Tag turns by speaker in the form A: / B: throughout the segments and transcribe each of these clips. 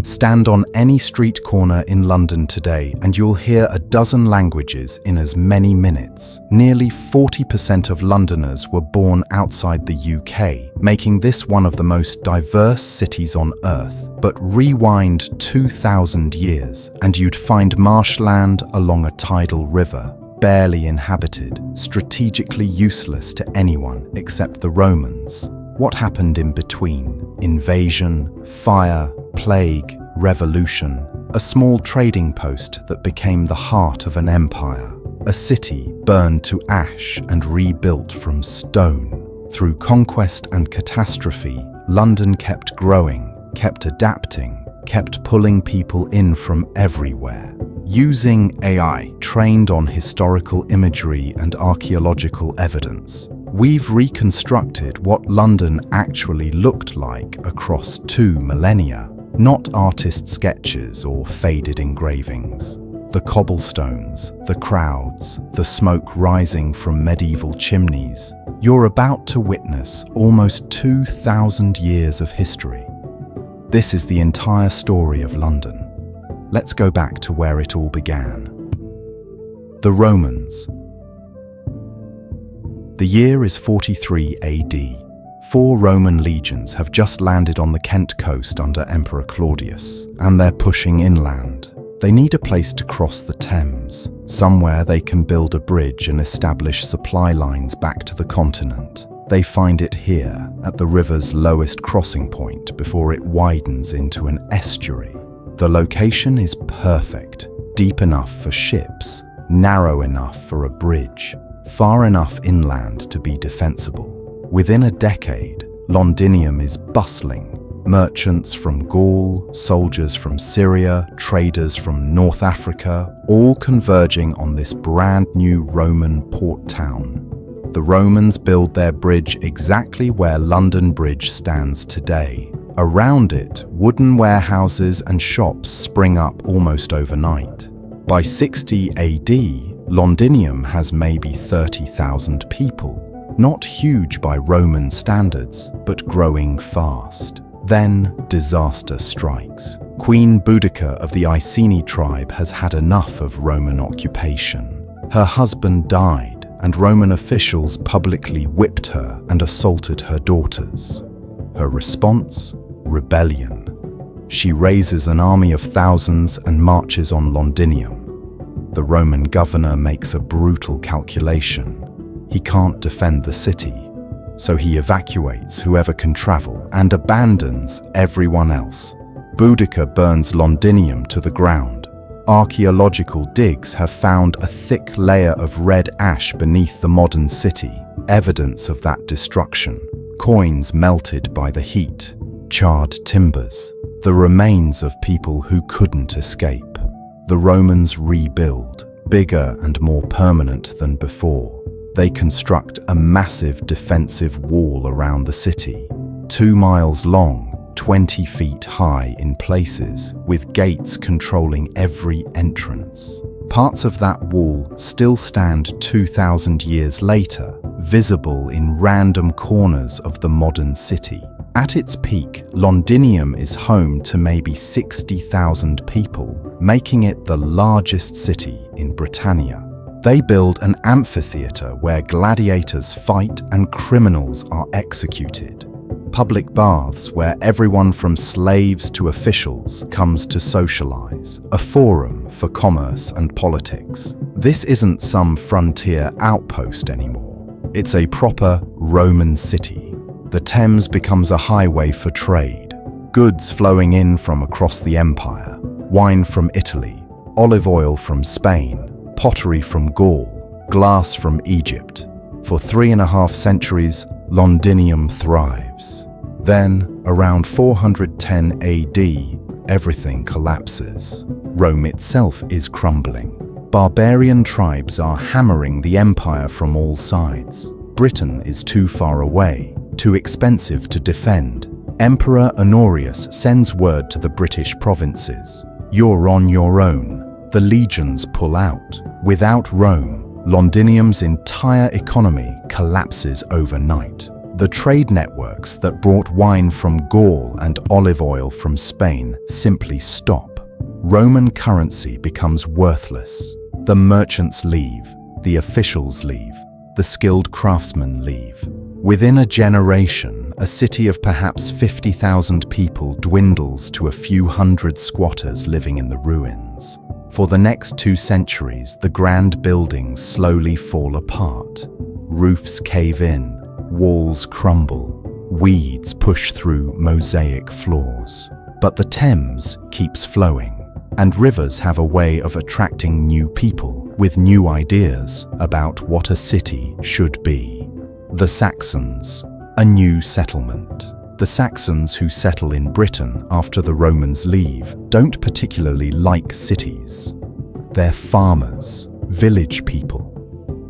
A: Stand on any street corner in London today and you'll hear a dozen languages in as many minutes. Nearly 40% of Londoners were born outside the UK, making this one of the most diverse cities on Earth. But rewind 2,000 years and you'd find marshland along a tidal river, barely inhabited, strategically useless to anyone except the Romans. What happened in between? Invasion, fire, plague, revolution, a small trading post that became the heart of an empire, a city burned to ash and rebuilt from stone. Through conquest and catastrophe, London kept growing, kept adapting, kept pulling people in from everywhere. Using AI, trained on historical imagery and archaeological evidence, we've reconstructed what London actually looked like across 2 millennia. Not artist sketches or faded engravings. The cobblestones, the crowds, the smoke rising from medieval chimneys. You're about to witness almost 2,000 years of history. This is the entire story of London. Let's go back to where it all began. The Romans. The year is 43 AD. 4 Roman legions have just landed on the Kent coast under Emperor Claudius, and they're pushing inland. They need a place to cross the Thames, somewhere they can build a bridge and establish supply lines back to the continent. They find it here, at the river's lowest crossing point before it widens into an estuary. The location is perfect, deep enough for ships, narrow enough for a bridge, far enough inland to be defensible. Within a decade, Londinium is bustling. Merchants from Gaul, soldiers from Syria, traders from North Africa, all converging on this brand new Roman port town. The Romans build their bridge exactly where London Bridge stands today. Around it, wooden warehouses and shops spring up almost overnight. By 60 AD, Londinium has maybe 30,000 people. Not huge by Roman standards, but growing fast. Then disaster strikes. Queen Boudica of the Iceni tribe has had enough of Roman occupation. Her husband died, and Roman officials publicly whipped her and assaulted her daughters. Her response? Rebellion. She raises an army of thousands and marches on Londinium. The Roman governor makes a brutal calculation. He can't defend the city, so he evacuates whoever can travel and abandons everyone else. Boudica burns Londinium to the ground. Archaeological digs have found a thick layer of red ash beneath the modern city, evidence of that destruction. Coins melted by the heat, charred timbers, the remains of people who couldn't escape. The Romans rebuild, bigger and more permanent than before. They construct a massive defensive wall around the city, 2 miles long, 20 feet high in places, with gates controlling every entrance. Parts of that wall still stand 2,000 years later, visible in random corners of the modern city. At its peak, Londinium is home to maybe 60,000 people, making it the largest city in Britannia. They build an amphitheater where gladiators fight and criminals are executed. Public baths where everyone from slaves to officials comes to socialize. A forum for commerce and politics. This isn't some frontier outpost anymore. It's a proper Roman city. The Thames becomes a highway for trade. Goods flowing in from across the empire. Wine from Italy, olive oil from Spain, pottery from Gaul, glass from Egypt. For 3.5 centuries, Londinium thrives. Then, around 410 AD, everything collapses. Rome itself is crumbling. Barbarian tribes are hammering the empire from all sides. Britain is too far away, too expensive to defend. Emperor Honorius sends word to the British provinces. You're on your own. The legions pull out. Without Rome, Londinium's entire economy collapses overnight. The trade networks that brought wine from Gaul and olive oil from Spain simply stop. Roman currency becomes worthless. The merchants leave, the officials leave, the skilled craftsmen leave. Within a generation, a city of perhaps 50,000 people dwindles to a few hundred squatters living in the ruins. For the next 2 centuries, the grand buildings slowly fall apart. Roofs cave in, walls crumble, weeds push through mosaic floors. But the Thames keeps flowing, and rivers have a way of attracting new people with new ideas about what a city should be. The Saxons, a new settlement. The Saxons who settle in Britain after the Romans leave don't particularly like cities. They're farmers, village people.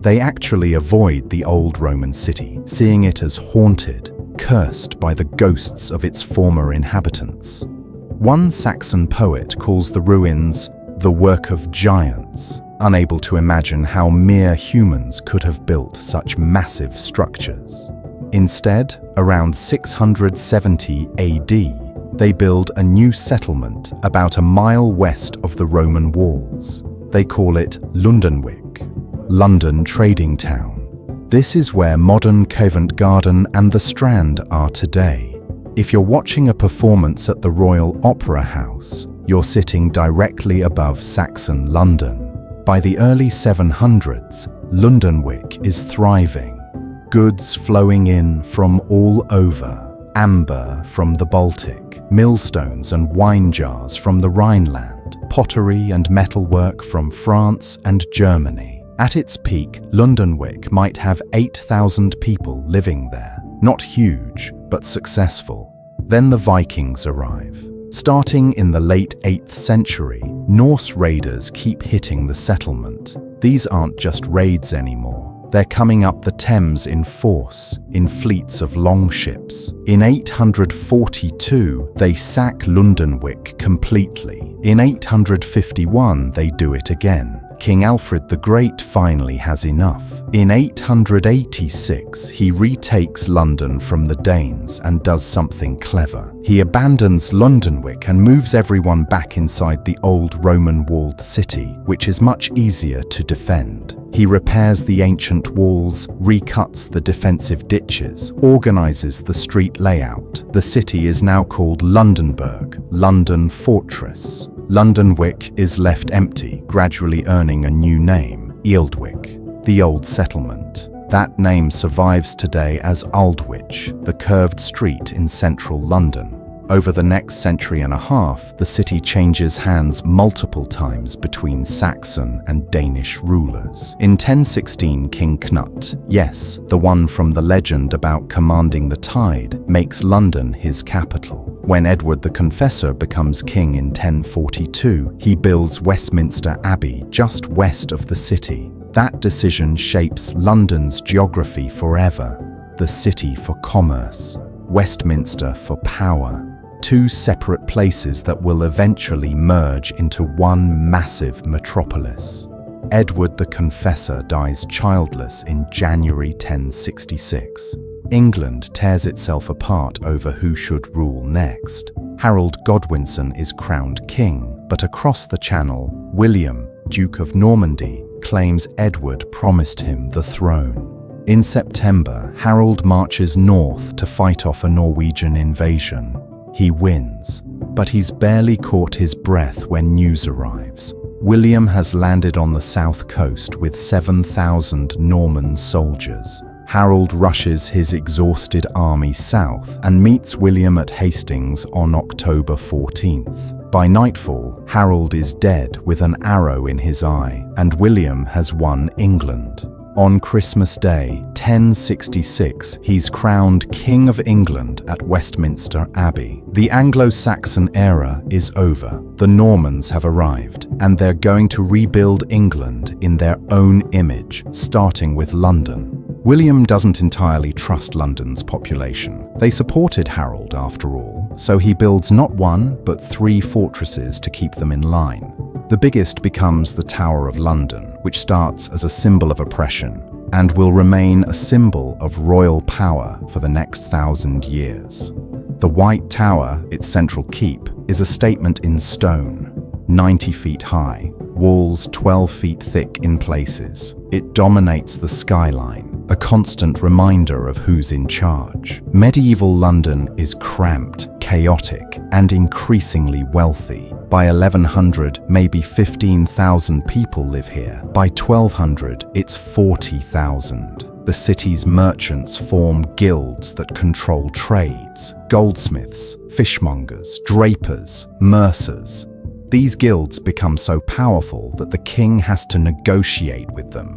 A: They actually avoid the old Roman city, seeing it as haunted, cursed by the ghosts of its former inhabitants. One Saxon poet calls the ruins the work of giants, unable to imagine how mere humans could have built such massive structures. Instead, around 670 AD, they build a new settlement about a mile west of the Roman walls. They call it Londonwic, London trading town. This is where modern Covent Garden and the Strand are today. If you're watching a performance at the Royal Opera House, you're sitting directly above Saxon London. By the early 700s, Londonwic is thriving. Goods flowing in from all over, amber from the Baltic, millstones and wine jars from the Rhineland, pottery and metalwork from France and Germany. At its peak, Londonwic might have 8,000 people living there. Not huge, but successful. Then the Vikings arrive. Starting in the late 8th century, Norse raiders keep hitting the settlement. These aren't just raids anymore. They're coming up the Thames in force, in fleets of longships. In 842, they sack Londonwic completely. In 851, they do it again. King Alfred the Great finally has enough. In 886, he retakes London from the Danes and does something clever. He abandons Londonwic and moves everyone back inside the old Roman walled city, which is much easier to defend. He repairs the ancient walls, recuts the defensive ditches, organizes the street layout. The city is now called Londonburg, London Fortress. Londonwic is left empty, gradually earning a new name, Ealdwic, the old settlement. That name survives today as Aldwych, the curved street in central London. Over the next century and a half, the city changes hands multiple times between Saxon and Danish rulers. In 1016, King Knut, yes, the one from the legend about commanding the tide, makes London his capital. When Edward the Confessor becomes king in 1042, he builds Westminster Abbey just west of the city. That decision shapes London's geography forever. The city for commerce, Westminster for power. 2 separate places that will eventually merge into one massive metropolis. Edward the Confessor dies childless in January 1066. England tears itself apart over who should rule next. Harold Godwinson is crowned king, but across the Channel, William, Duke of Normandy, claims Edward promised him the throne. In September, Harold marches north to fight off a Norwegian invasion. He wins, but he's barely caught his breath when news arrives. William has landed on the south coast with 7,000 Norman soldiers. Harold rushes his exhausted army south and meets William at Hastings on October 14th. By nightfall, Harold is dead with an arrow in his eye, and William has won England. On Christmas Day, 1066, he's crowned King of England at Westminster Abbey. The Anglo-Saxon era is over. The Normans have arrived, and they're going to rebuild England in their own image, starting with London. William doesn't entirely trust London's population. They supported Harold, after all, so he builds not 1, but 3 fortresses to keep them in line. The biggest becomes the Tower of London, which starts as a symbol of oppression. and will remain a symbol of royal power for the next 1,000 years. The White Tower, its central keep, is a statement in stone, 90 feet high, walls 12 feet thick in places. It dominates the skyline, a constant reminder of who's in charge. Medieval London is cramped, chaotic, and increasingly wealthy. By 1100, maybe 15,000 people live here. By 1200, it's 40,000. The city's merchants form guilds that control trades: goldsmiths, fishmongers, drapers, mercers. These guilds become so powerful that the king has to negotiate with them.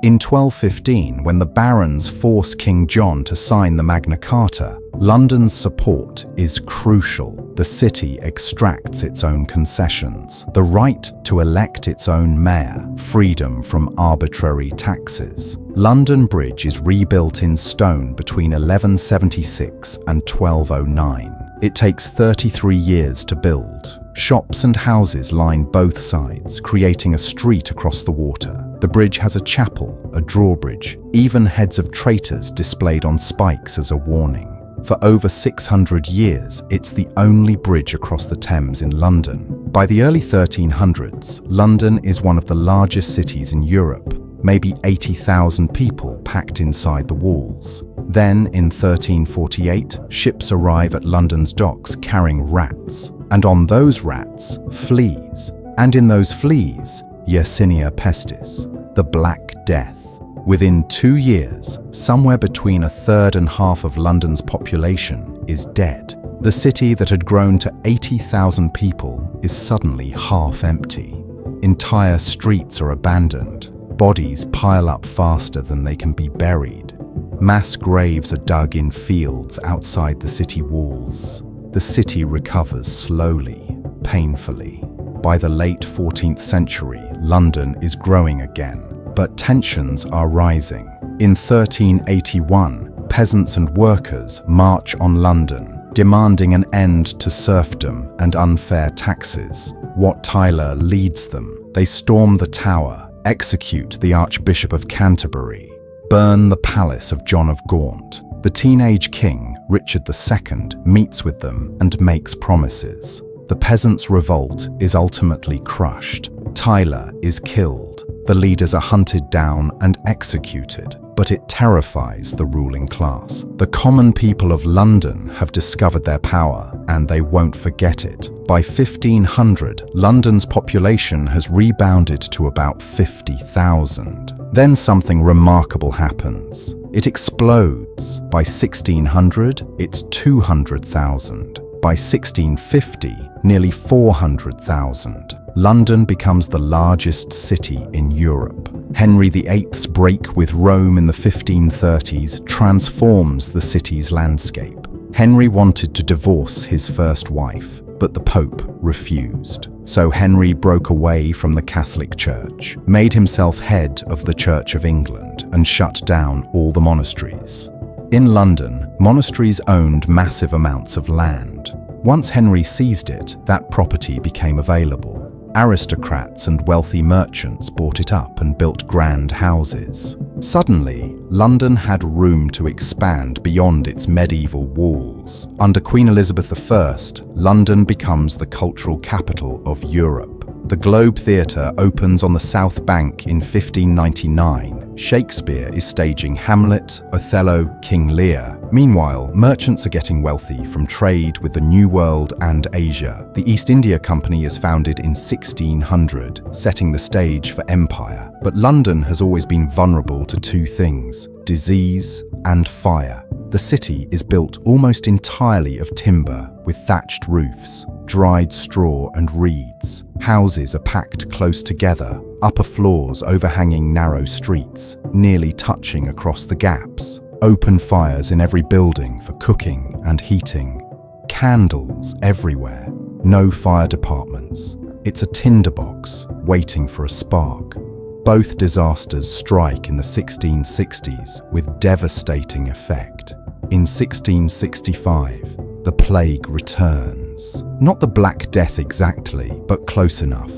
A: In 1215, when the barons force King John to sign the Magna Carta, London's support is crucial. The city extracts its own concessions: the right to elect its own mayor, freedom from arbitrary taxes. London Bridge is rebuilt in stone between 1176 and 1209. It takes 33 years to build. Shops and houses line both sides, creating a street across the water. The bridge has a chapel, a drawbridge, even heads of traitors displayed on spikes as a warning. For over 600 years, it's the only bridge across the Thames in London. By the early 1300s, London is one of the largest cities in Europe, maybe 80,000 people packed inside the walls. Then, in 1348, ships arrive at London's docks carrying rats. And on those rats, fleas. And in those fleas, Yersinia pestis, the Black Death. Within 2 years, somewhere between a third and half of London's population is dead. The city that had grown to 80,000 people is suddenly half empty. Entire streets are abandoned. Bodies pile up faster than they can be buried. Mass graves are dug in fields outside the city walls. The city recovers slowly, painfully. By the late 14th century, London is growing again, but tensions are rising. In 1381, peasants and workers march on London, demanding an end to serfdom and unfair taxes. Wat Tyler leads them. They storm the Tower, execute the Archbishop of Canterbury, burn the palace of John of Gaunt. The teenage king, Richard II, meets with them and makes promises. The peasants' revolt is ultimately crushed. Tyler is killed. The leaders are hunted down and executed, but it terrifies the ruling class. The common people of London have discovered their power, and they won't forget it. By 1500, London's population has rebounded to about 50,000. Then something remarkable happens. It explodes. By 1600, it's 200,000. By 1650, nearly 400,000. London becomes the largest city in Europe. Henry VIII's break with Rome in the 1530s transforms the city's landscape. Henry wanted to divorce his first wife, but the Pope refused. So Henry broke away from the Catholic Church, made himself head of the Church of England, and shut down all the monasteries. In London, monasteries owned massive amounts of land. Once Henry seized it, that property became available. Aristocrats and wealthy merchants bought it up and built grand houses. Suddenly, London had room to expand beyond its medieval walls. Under Queen Elizabeth I, London becomes the cultural capital of Europe. The Globe Theatre opens on the South Bank in 1599. Shakespeare is staging Hamlet, Othello, King Lear. Meanwhile, merchants are getting wealthy from trade with the New World and Asia. The East India Company is founded in 1600, setting the stage for empire. But London has always been vulnerable to two things: disease and fire. The city is built almost entirely of timber, with thatched roofs, dried straw and reeds. Houses are packed close together, upper floors overhanging narrow streets, nearly touching across the gaps. Open fires in every building for cooking and heating. Candles everywhere. No fire departments. It's a tinderbox waiting for a spark. Both disasters strike in the 1660s with devastating effect. In 1665, the plague returns. Not the Black Death exactly, but close enough.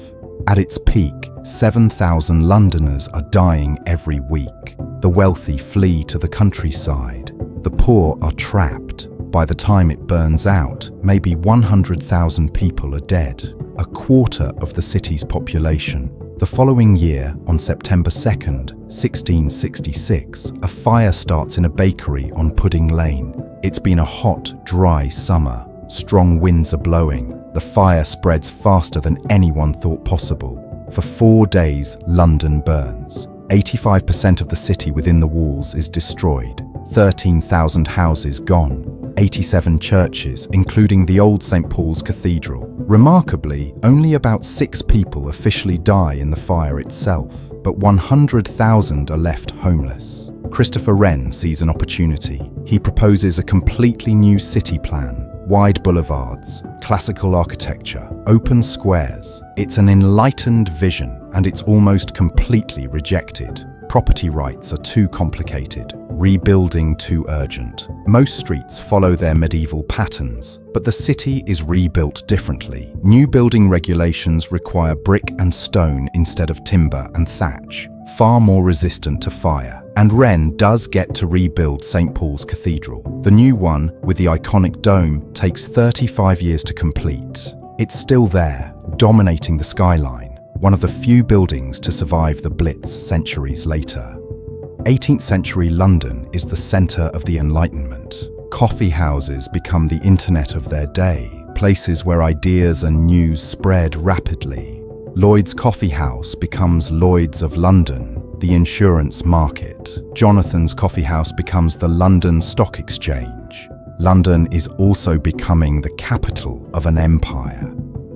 A: At its peak, 7,000 Londoners are dying every week. The wealthy flee to the countryside. The poor are trapped. By the time it burns out, maybe 100,000 people are dead, a quarter of the city's population. The following year, on September 2nd, 1666, a fire starts in a bakery on Pudding Lane. It's been a hot, dry summer. Strong winds are blowing. The fire spreads faster than anyone thought possible. For 4 days, London burns. 85% of the city within the walls is destroyed. 13,000 houses gone. 87 churches, including the old St. Paul's Cathedral. Remarkably, only about 6 people officially die in the fire itself, but 100,000 are left homeless. Christopher Wren sees an opportunity. He proposes a completely new city plan. Wide boulevards, classical architecture, open squares. It's an enlightened vision, and it's almost completely rejected. Property rights are too complicated, rebuilding too urgent. Most streets follow their medieval patterns, but the city is rebuilt differently. New building regulations require brick and stone instead of timber and thatch, far more resistant to fire. And Wren does get to rebuild St. Paul's Cathedral. The new one, with the iconic dome, takes 35 years to complete. It's still there, dominating the skyline, one of the few buildings to survive the Blitz centuries later. 18th century London is the centre of the Enlightenment. Coffee houses become the internet of their day, places where ideas and news spread rapidly. Lloyd's Coffee House becomes Lloyd's of London, the insurance market. Jonathan's Coffee House becomes the London Stock Exchange. London is also becoming the capital of an empire.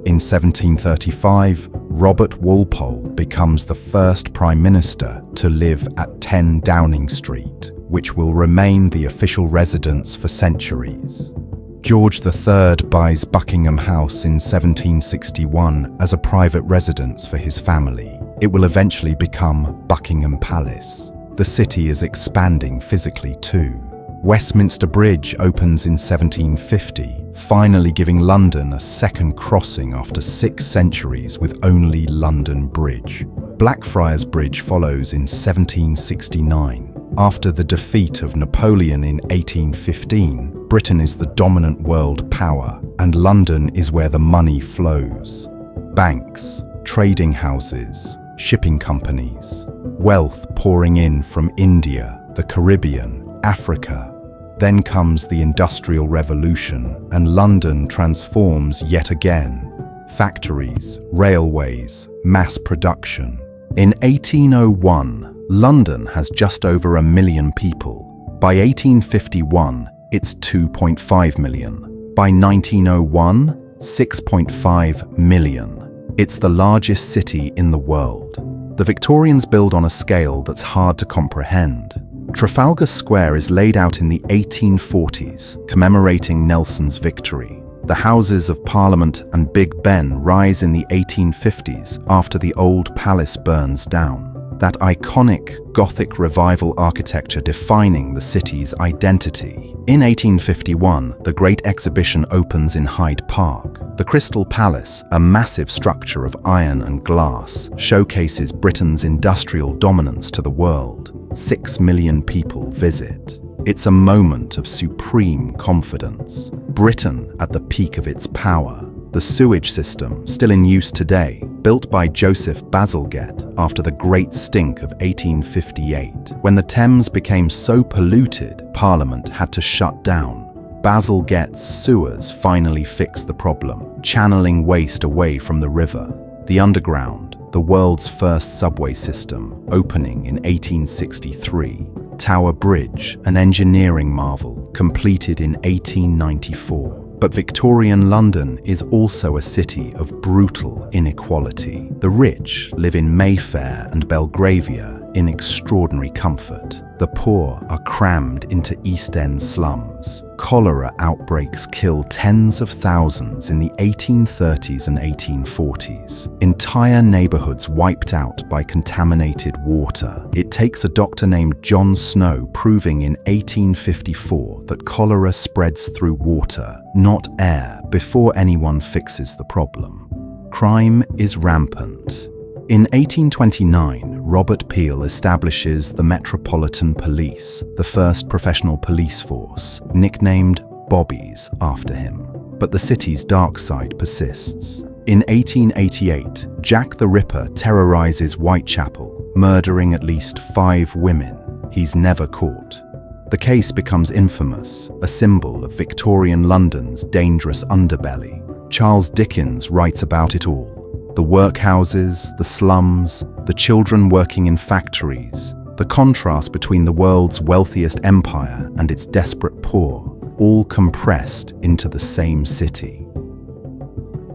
A: In 1735, Robert Walpole becomes the first Prime Minister to live at 10 Downing Street, which will remain the official residence for centuries. George III buys Buckingham House in 1761 as a private residence for his family. It will eventually become Buckingham Palace. The city is expanding physically too. Westminster Bridge opens in 1750, finally giving London a second crossing after 6 centuries with only London Bridge. Blackfriars Bridge follows in 1769. After the defeat of Napoleon in 1815, Britain is the dominant world power, and London is where the money flows. Banks, trading houses, shipping companies, wealth pouring in from India, the Caribbean, Africa. Then comes the Industrial Revolution, and London transforms yet again. Factories, railways, mass production. In 1801, London has just over 1 million people. By 1851, it's 2.5 million. By 1901, 6.5 million. It's the largest city in the world. The Victorians build on a scale that's hard to comprehend. Trafalgar Square is laid out in the 1840s, commemorating Nelson's victory. The Houses of Parliament and Big Ben rise in the 1850s after the old palace burns down. That iconic Gothic revival architecture defining the city's identity. In 1851, the Great Exhibition opens in Hyde Park. The Crystal Palace, a massive structure of iron and glass, showcases Britain's industrial dominance to the world. 6 million people visit. It's a moment of supreme confidence. Britain at the peak of its power. The sewage system, still in use today, built by Joseph Bazalgette after the Great Stink of 1858. When the Thames became so polluted, Parliament had to shut down. Bazalgette's sewers finally fixed the problem, channeling waste away from the river. The Underground, the world's first subway system, opening in 1863. Tower Bridge, an engineering marvel, completed in 1894. But Victorian London is also a city of brutal inequality. The rich live in Mayfair and Belgravia in extraordinary comfort. The poor are crammed into East End slums. Cholera outbreaks kill tens of thousands in the 1830s and 1840s. Entire neighborhoods wiped out by contaminated water. It takes a doctor named John Snow proving in 1854 that cholera spreads through water, not air, before anyone fixes the problem. Crime is rampant. In 1829, Robert Peel establishes the Metropolitan Police, the first professional police force, nicknamed Bobbies after him. But the city's dark side persists. In 1888, Jack the Ripper terrorizes Whitechapel, murdering at least 5 women. He's never caught. The case becomes infamous, a symbol of Victorian London's dangerous underbelly. Charles Dickens writes about it all. The workhouses, the slums, the children working in factories, the contrast between the world's wealthiest empire and its desperate poor, all compressed into the same city.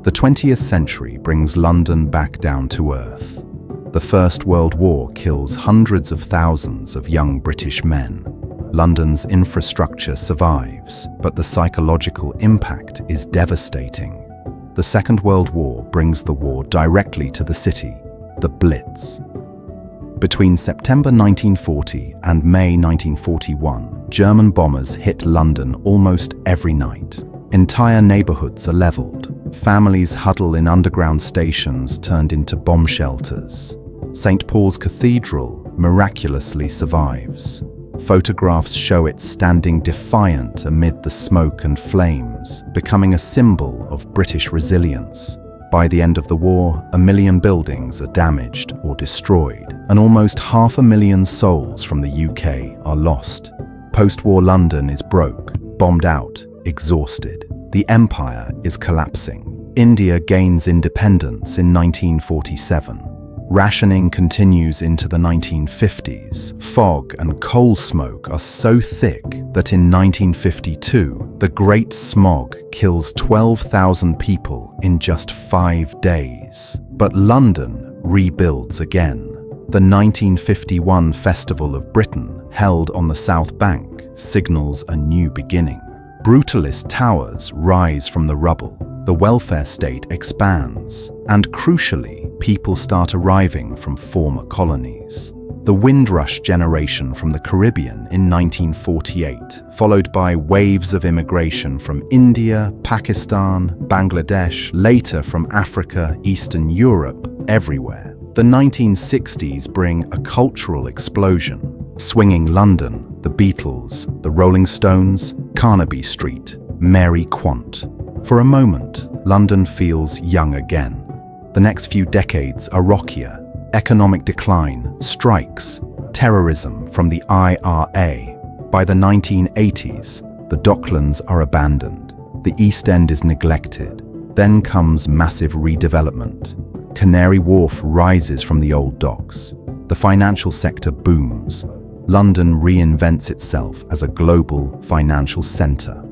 A: The 20th century brings London back down to earth. The First World War kills hundreds of thousands of young British men. London's infrastructure survives, but the psychological impact is devastating. The Second World War brings the war directly to the city, the Blitz. Between September 1940 and May 1941, German bombers hit London almost every night. Entire neighborhoods are leveled. Families huddle in underground stations turned into bomb shelters. St. Paul's Cathedral miraculously survives. Photographs show it standing defiant amid the smoke and flames, becoming a symbol of British resilience. By the end of the war, 1 million buildings are damaged or destroyed, and almost 500,000 souls from the UK are lost. Post-war London is broke, bombed out, exhausted. The empire is collapsing. India gains independence in 1947. Rationing continues into the 1950s. Fog and coal smoke are so thick that in 1952, the Great Smog kills 12,000 people in just 5 days. But London rebuilds again. The 1951 Festival of Britain, held on the South Bank, signals a new beginning. Brutalist towers rise from the rubble. The welfare state expands, and crucially, people start arriving from former colonies. The Windrush generation from the Caribbean in 1948, followed by waves of immigration from India, Pakistan, Bangladesh, later from Africa, Eastern Europe, everywhere. The 1960s bring a cultural explosion. Swinging London, the Beatles, the Rolling Stones, Carnaby Street, Mary Quant. For a moment, London feels young again. The next few decades are rockier. Economic decline, strikes, terrorism from the IRA. By the 1980s, the Docklands are abandoned. The East End is neglected. Then comes massive redevelopment. Canary Wharf rises from the old docks. The financial sector booms. London reinvents itself as a global financial centre.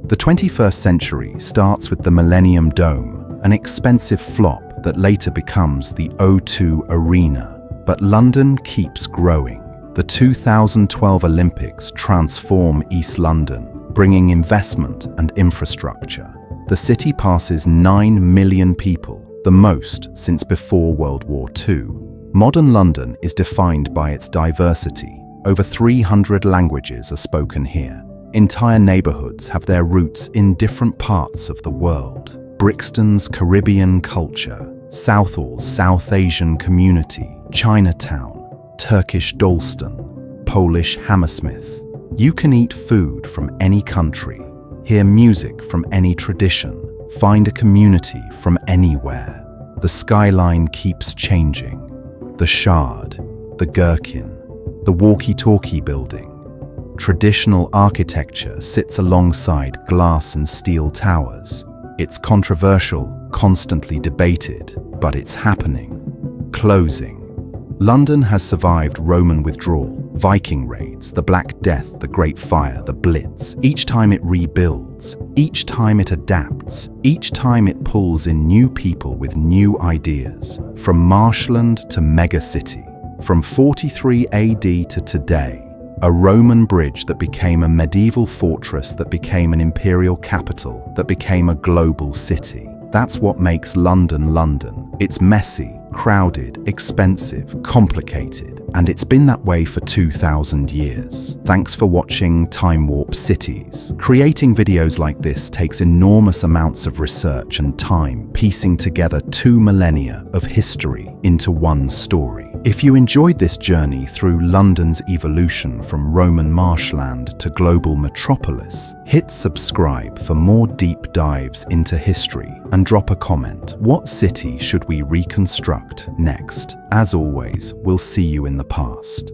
A: The 21st century starts with the Millennium Dome, an expensive flop that later becomes the O2 Arena. But London keeps growing. The 2012 Olympics transform East London, bringing investment and infrastructure. The city passes 9 million people, the most since before World War II. Modern London is defined by its diversity. Over 300 languages are spoken here. Entire neighborhoods have their roots in different parts of the world. Brixton's Caribbean culture, Southall's South Asian community, Chinatown, Turkish Dalston, Polish Hammersmith. You can eat food from any country, hear music from any tradition, find a community from anywhere. The skyline keeps changing. The Shard, the Gherkin, the walkie-talkie building. Traditional architecture sits alongside glass and steel towers. It's controversial, constantly debated, but it's happening. Closing. London has survived Roman withdrawal, Viking raids, the Black Death, the Great Fire, the Blitz. Each time it rebuilds, each time it adapts, each time it pulls in new people with new ideas. From marshland to megacity, from 43 AD to today. A Roman bridge that became a medieval fortress that became an imperial capital, that became a global city. That's what makes London London. It's messy, crowded, expensive, complicated, and it's been that way for 2,000 years. Thanks for watching Time Warp Cities. Creating videos like this takes enormous amounts of research and time, piecing together 2 millennia of history into one story. If you enjoyed this journey through London's evolution from Roman marshland to global metropolis, hit subscribe for more deep dives into history and drop a comment. What city should we reconstruct next? As always, we'll see you in the past.